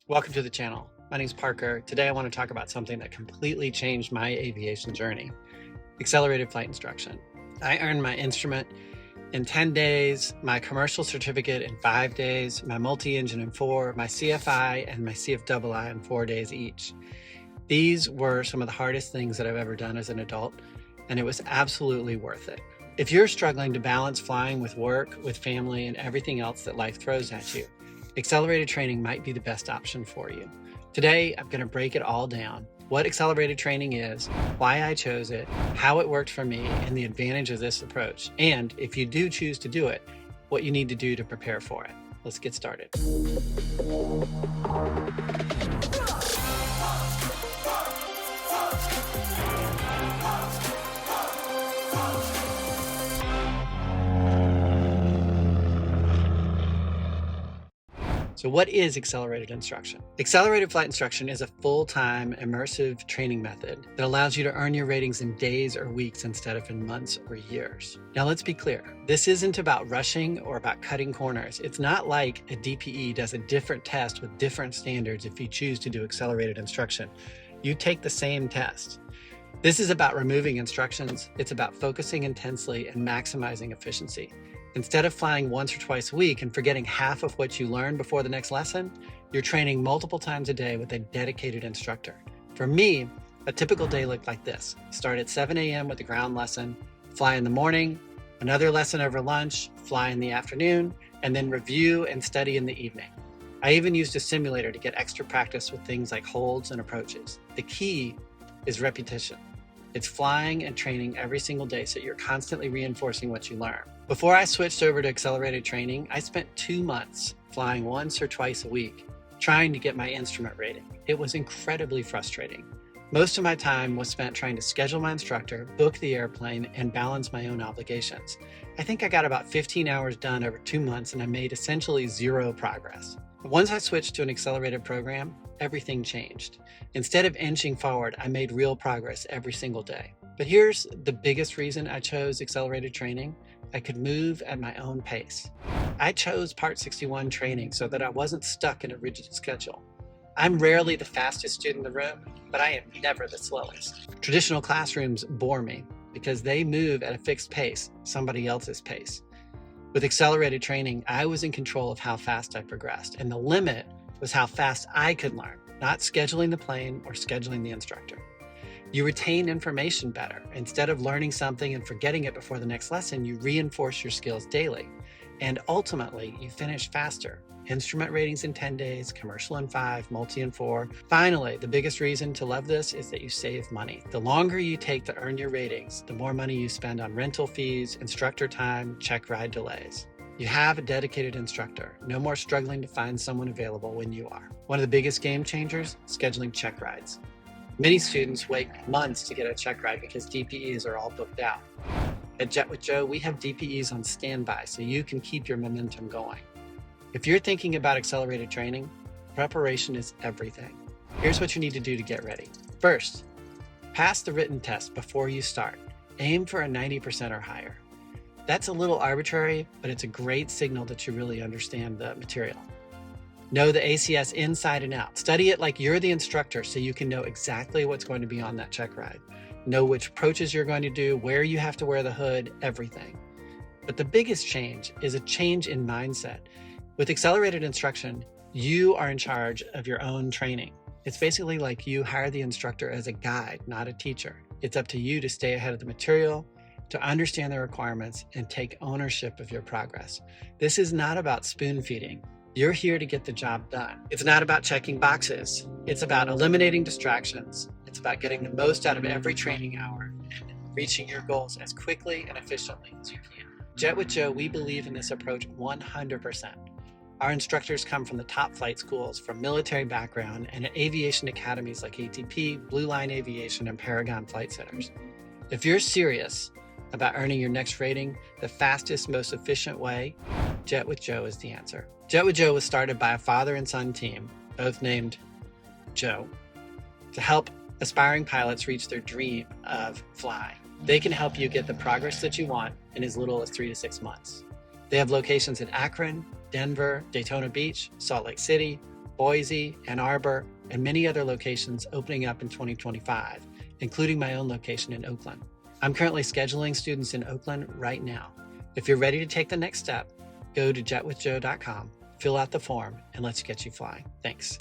Welcome to the channel. My name is Parker. Today I want to talk about something that completely changed my aviation journey: accelerated flight instruction. I earned my instrument in 10 days, my commercial certificate in 5 days, my multi-engine in 4, my CFI and my CFII in 4 days each. These were some of the hardest things that I've ever done as an adult, and it was absolutely worth it. If you're struggling to balance flying with work, with family, and everything else that life throws at you, accelerated training might be the best option for you. Today, I'm going to break it all down: what accelerated training is, why I chose it, how it worked for me, and the advantage of this approach. And if you do choose to do it, what you need to do to prepare for it. Let's get started. So what is accelerated instruction? Accelerated flight instruction is a full-time immersive training method that allows you to earn your ratings in days or weeks instead of in months or years. Now let's be clear, this isn't about rushing or about cutting corners. It's not like a DPE does a different test with different standards if you choose to do accelerated instruction. You take the same test. This is about removing instructions. It's about focusing intensely and maximizing efficiency. Instead of flying once or twice a week and forgetting half of what you learned before the next lesson, you're training multiple times a day with a dedicated instructor. For me, a typical day looked like this. Start at 7 a.m. with the ground lesson, fly in the morning, another lesson over lunch, fly in the afternoon, and then review and study in the evening. I even used a simulator to get extra practice with things like holds and approaches. The key is repetition. It's flying and training every single day so you're constantly reinforcing what you learn. Before I switched over to accelerated training, I spent 2 months flying once or twice a week, trying to get my instrument rating. It was incredibly frustrating. Most of my time was spent trying to schedule my instructor, book the airplane, and balance my own obligations. I think I got about 15 hours done over 2 months, and I made essentially zero progress. Once I switched to an accelerated program, everything changed. Instead of inching forward, I made real progress every single day. But here's the biggest reason I chose accelerated training: I could move at my own pace. I chose Part 61 training so that I wasn't stuck in a rigid schedule. I'm rarely the fastest student in the room, but I am never the slowest. Traditional classrooms bore me because they move at a fixed pace, somebody else's pace. With accelerated training, I was in control of how fast I progressed, and the limit was how fast I could learn, not scheduling the plane or scheduling the instructor. You retain information better. Instead of learning something and forgetting it before the next lesson, you reinforce your skills daily. And ultimately, you finish faster. Instrument ratings in 10 days, commercial in 5, multi in 4. Finally, the biggest reason to love this is that you save money. The longer you take to earn your ratings, the more money you spend on rental fees, instructor time, check ride delays. You have a dedicated instructor. No more struggling to find someone available when you are. One of the biggest game changers: scheduling check rides. Many students wait months to get a check ride because DPEs are all booked out. At Jet with Joe, we have DPEs on standby so you can keep your momentum going. If you're thinking about accelerated training, preparation is everything. Here's what you need to do to get ready. First, pass the written test before you start. Aim for a 90% or higher. That's a little arbitrary, but it's a great signal that you really understand the material. Know the ACS inside and out. Study it like you're the instructor so you can know exactly what's going to be on that check ride. Know which approaches you're going to do, where you have to wear the hood, everything. But the biggest change is a change in mindset. With accelerated instruction, you are in charge of your own training. It's basically like you hire the instructor as a guide, not a teacher. It's up to you to stay ahead of the material, to understand the requirements, and take ownership of your progress. This is not about spoon feeding. You're here to get the job done. It's not about checking boxes. It's about eliminating distractions. It's about getting the most out of every training hour and reaching your goals as quickly and efficiently as you can. Jet with Joe, we believe in this approach 100%. Our instructors come from the top flight schools, from military background, and at aviation academies like ATP, Blue Line Aviation, and Paragon Flight Centers. If you're serious about earning your next rating, the fastest, most efficient way, Jet with Joe is the answer. Jet with Joe was started by a father and son team, both named Joe, to help aspiring pilots reach their dream of flying. They can help you get the progress that you want in as little as 3 to 6 months. They have locations in Akron, Denver, Daytona Beach, Salt Lake City, Boise, Ann Arbor, and many other locations opening up in 2025, including my own location in Oakland. I'm currently scheduling students in Oakland right now. If you're ready to take the next step, go to jetwithjoe.com, fill out the form, and let's get you flying. Thanks.